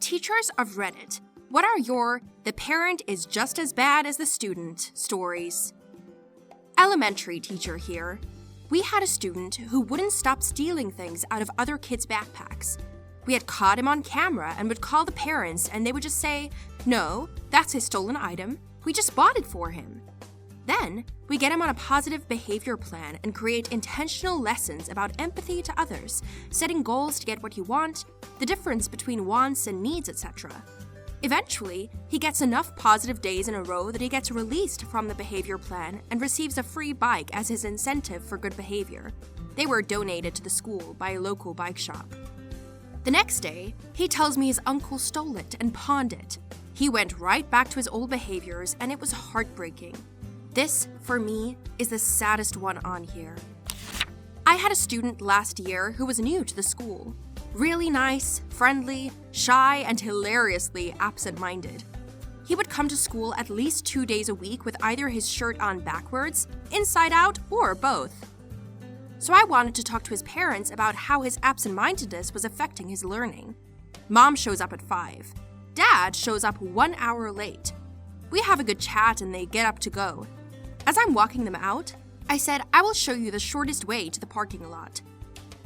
Teachers of Reddit, what are your "the parent is just as bad as the student" stories? Elementary teacher here. We had a student who wouldn't stop stealing things out of other kids' backpacks. We had caught him on camera and would call the parents and they would just say, "No, that's his stolen item. We just bought it for him." Then, we get him on a positive behavior plan and create intentional lessons about empathy to others, setting goals to get what you want, the difference between wants and needs, etc. Eventually, he gets enough positive days in a row that he gets released from the behavior plan and receives a free bike as his incentive for good behavior. They were donated to the school by a local bike shop. The next day, he tells me his uncle stole it and pawned it. He went right back to his old behaviors and it was heartbreaking. This, for me, is the saddest one on here. I had a student last year who was new to the school. Really nice, friendly, shy, and hilariously absent-minded. He would come to school at least 2 days a week with either his shirt on backwards, inside out, or both. So I wanted to talk to his parents about how his absent-mindedness was affecting his learning. Mom shows up at 5. Dad shows up 1 hour late. We have a good chat and they get up to go. As I'm walking them out, I said, "I will show you the shortest way to the parking lot."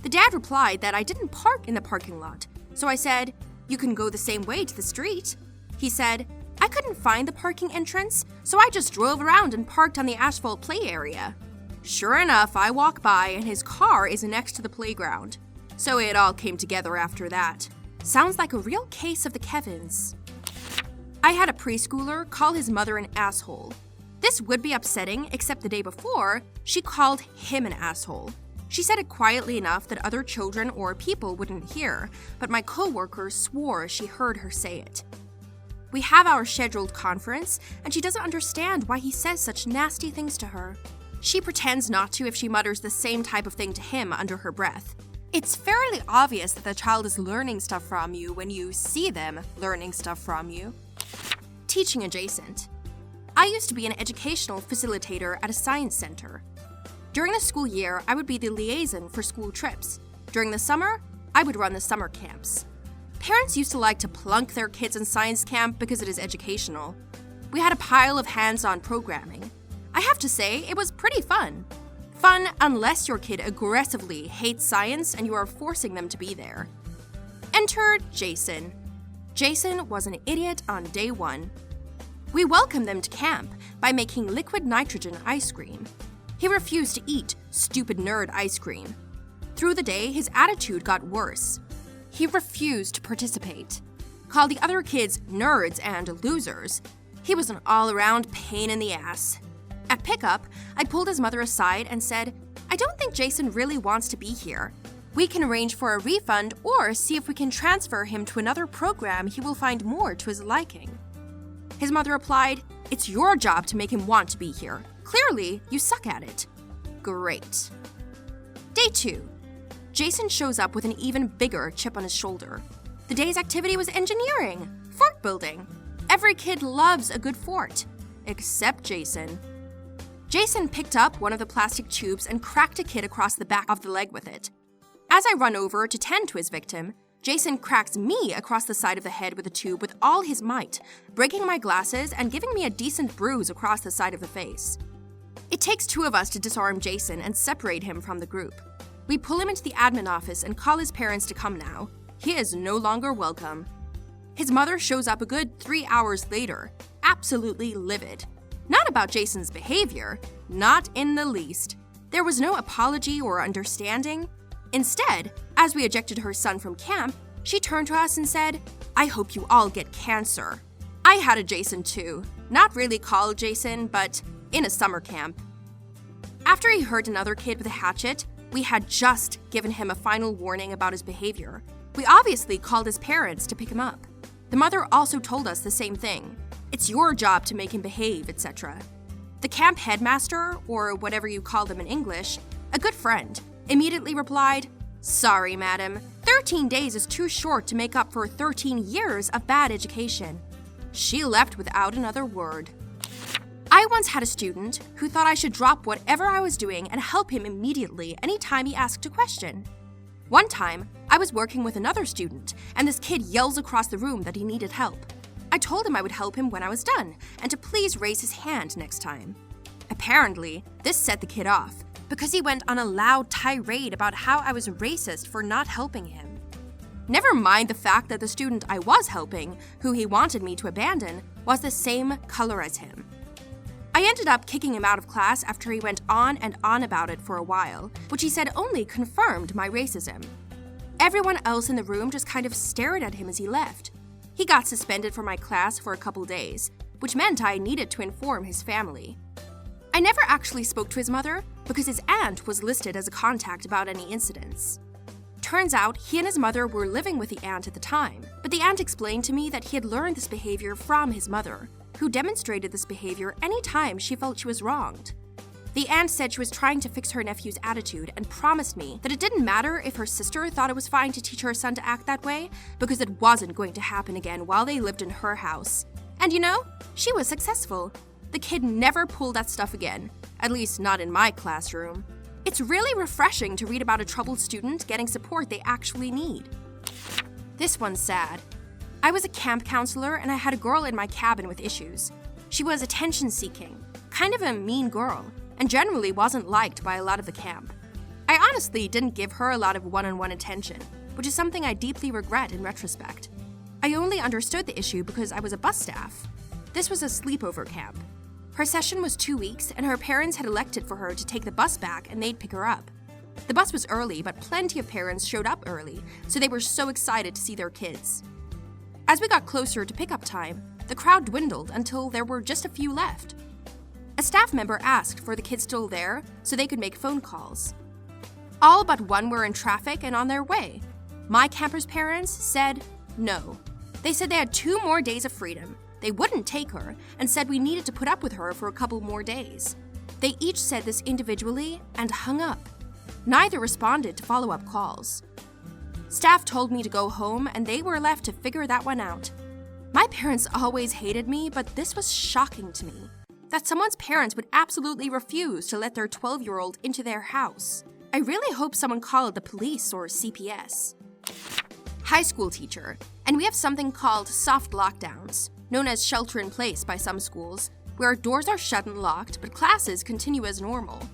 The dad replied that I didn't park in the parking lot, so I said, "You can go the same way to the street." He said, "I couldn't find the parking entrance, so I just drove around and parked on the asphalt play area." Sure enough, I walk by and his car is next to the playground. So it all came together after that. Sounds like a real case of the Kevins. I had a preschooler call his mother an asshole. This would be upsetting, except the day before, she called him an asshole. She said it quietly enough that other children or people wouldn't hear, but my coworker swore she heard her say it. We have our scheduled conference, and she doesn't understand why he says such nasty things to her. She pretends not to if she mutters the same type of thing to him under her breath. It's fairly obvious that the child is learning stuff from you when you see them learning stuff from you. Teaching adjacent. I used to be an educational facilitator at a science center. During the school year, I would be the liaison for school trips. During the summer, I would run the summer camps. Parents used to like to plunk their kids in science camp because it is educational. We had a pile of hands-on programming. I have to say, it was pretty fun. Fun unless your kid aggressively hates science and you are forcing them to be there. Enter Jason. Jason was an idiot on day 1. We welcomed them to camp by making liquid nitrogen ice cream. He refused to eat stupid nerd ice cream. Through the day, his attitude got worse. He refused to participate, called the other kids nerds and losers. He was an all-around pain in the ass. At pickup, I pulled his mother aside and said, "I don't think Jason really wants to be here. We can arrange for a refund or see if we can transfer him to another program he will find more to his liking." His mother replied, "It's your job to make him want to be here. Clearly, you suck at it." Great. Day 2. Jason shows up with an even bigger chip on his shoulder. The day's activity was engineering, fort building. Every kid loves a good fort, except Jason. Jason picked up one of the plastic tubes and cracked a kid across the back of the leg with it. As I run over to tend to his victim, Jason cracks me across the side of the head with a tube with all his might, breaking my glasses and giving me a decent bruise across the side of the face. It takes 2 of us to disarm Jason and separate him from the group. We pull him into the admin office and call his parents to come now. He is no longer welcome. His mother shows up a good 3 hours later, absolutely livid. Not about Jason's behavior, not in the least. There was no apology or understanding. Instead, as we ejected her son from camp, she turned to us and said, "I hope you all get cancer." I had a Jason too. Not really called Jason, but in a summer camp. After he hurt another kid with a hatchet, we had just given him a final warning about his behavior. We obviously called his parents to pick him up. The mother also told us the same thing. It's your job to make him behave, etc. The camp headmaster, or whatever you call them in English, a good friend, immediately replied, "Sorry, madam. 13 days is too short to make up for 13 years of bad education." She left without another word. I once had a student who thought I should drop whatever I was doing and help him immediately anytime he asked a question. One time, I was working with another student, and this kid yells across the room that he needed help. I told him I would help him when I was done, and to please raise his hand next time. Apparently, this set the kid off, because he went on a loud tirade about how I was racist for not helping him. Never mind the fact that the student I was helping, who he wanted me to abandon, was the same color as him. I ended up kicking him out of class after he went on and on about it for a while, which he said only confirmed my racism. Everyone else in the room just kind of stared at him as he left. He got suspended from my class for a couple days, which meant I needed to inform his family. I never actually spoke to his mother because his aunt was listed as a contact about any incidents. Turns out he and his mother were living with the aunt at the time, but the aunt explained to me that he had learned this behavior from his mother, who demonstrated this behavior any time she felt she was wronged. The aunt said she was trying to fix her nephew's attitude and promised me that it didn't matter if her sister thought it was fine to teach her son to act that way because it wasn't going to happen again while they lived in her house. And you know, she was successful. The kid never pulled that stuff again, at least not in my classroom. It's really refreshing to read about a troubled student getting support they actually need. This one's sad. I was a camp counselor and I had a girl in my cabin with issues. She was attention-seeking, kind of a mean girl, and generally wasn't liked by a lot of the camp. I honestly didn't give her a lot of one-on-one attention, which is something I deeply regret in retrospect. I only understood the issue because I was a bus staff. This was a sleepover camp. Her session was 2 weeks, and her parents had elected for her to take the bus back and they'd pick her up. The bus was early, but plenty of parents showed up early, so they were so excited to see their kids. As we got closer to pickup time, the crowd dwindled until there were just a few left. A staff member asked for the kids still there so they could make phone calls. All but one were in traffic and on their way. My camper's parents said no. They said they had 2 more days of freedom. They wouldn't take her and said we needed to put up with her for a couple more days. They each said this individually and hung up. Neither responded to follow-up calls. Staff told me to go home and they were left to figure that one out. My parents always hated me, but this was shocking to me. That someone's parents would absolutely refuse to let their 12-year-old into their house. I really hope someone called the police or CPS. High school teacher, and we have something called soft lockdowns, known as shelter-in-place by some schools, where doors are shut and locked, but classes continue as normal.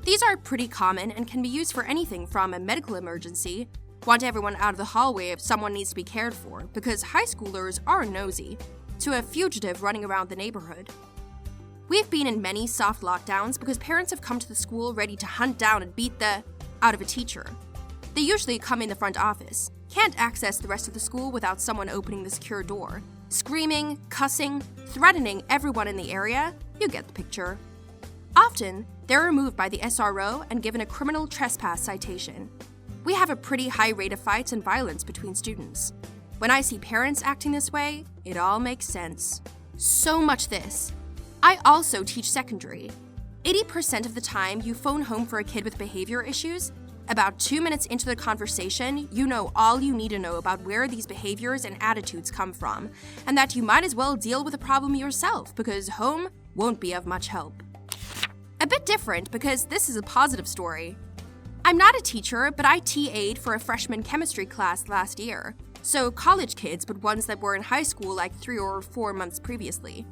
These are pretty common and can be used for anything from a medical emergency, want everyone out of the hallway if someone needs to be cared for, because high schoolers are nosy, to a fugitive running around the neighborhood. We've been in many soft lockdowns because parents have come to the school ready to hunt down and beat the out of a teacher. They usually come in the front office, can't access the rest of the school without someone opening the secure door, screaming, cussing, threatening everyone in the area. You get the picture. Often, they're removed by the SRO and given a criminal trespass citation. We have a pretty high rate of fights and violence between students. When I see parents acting this way, it all makes sense. So much this. I also teach secondary. 80% of the time you phone home for a kid with behavior issues, about 2 minutes into the conversation, you know all you need to know about where these behaviors and attitudes come from, and that you might as well deal with the problem yourself because home won't be of much help. A bit different because this is a positive story. I'm not a teacher, but I TA'd for a freshman chemistry class last year, so college kids, but ones that were in high school like 3 or 4 months previously.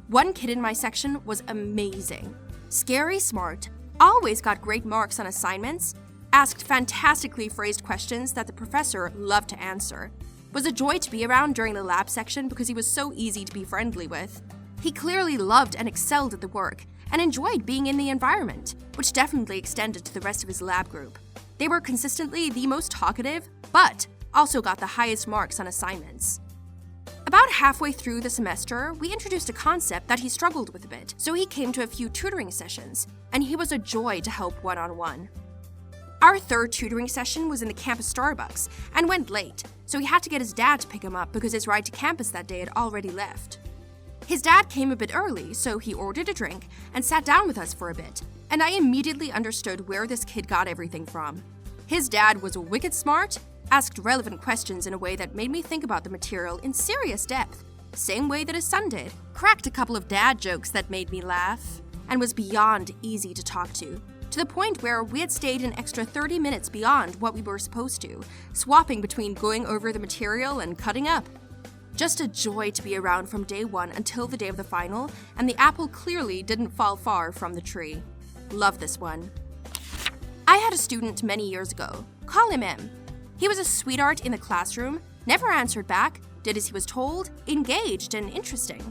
One kid in my section was amazing. Scary smart, always got great marks on assignments, asked fantastically phrased questions that the professor loved to answer, was a joy to be around during the lab section because he was so easy to be friendly with. He clearly loved and excelled at the work, and enjoyed being in the environment, which definitely extended to the rest of his lab group. They were consistently the most talkative, but also got the highest marks on assignments. About halfway through the semester, we introduced a concept that he struggled with a bit, so he came to a few tutoring sessions, and he was a joy to help one-on-one. Our 3rd tutoring session was in the campus Starbucks, and went late, so he had to get his dad to pick him up because his ride to campus that day had already left. His dad came a bit early, so he ordered a drink and sat down with us for a bit, and I immediately understood where this kid got everything from. His dad was wicked smart, asked relevant questions in a way that made me think about the material in serious depth, same way that his son did, cracked a couple of dad jokes that made me laugh, and was beyond easy to talk to. to the point where we had stayed an extra 30 minutes beyond what we were supposed to, swapping between going over the material and cutting up. Just a joy to be around from day one until the day of the final, and the apple clearly didn't fall far from the tree. Love this one. I had a student many years ago. Call him M. He was a sweetheart in the classroom, never answered back, did as he was told, engaged and interesting.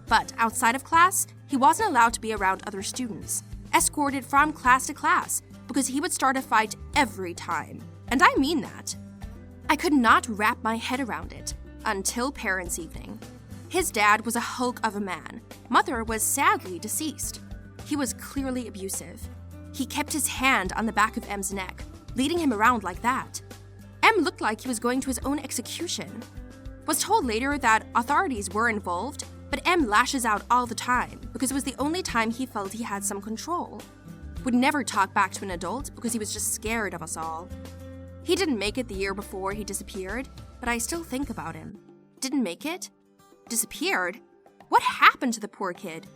But outside of class, he wasn't allowed to be around other students, escorted from class to class, because he would start a fight every time. And I mean that. I could not wrap my head around it until parents' evening. His dad was a hulk of a man. Mother was sadly deceased. He was clearly abusive. He kept his hand on the back of M's neck, leading him around like that. M looked like he was going to his own execution. Was told later that authorities were involved, but M lashes out all the time because it was the only time he felt he had some control. Would never talk back to an adult because he was just scared of us all. He didn't make it the year before he disappeared, but I still think about him. Didn't make it? Disappeared? What happened to the poor kid?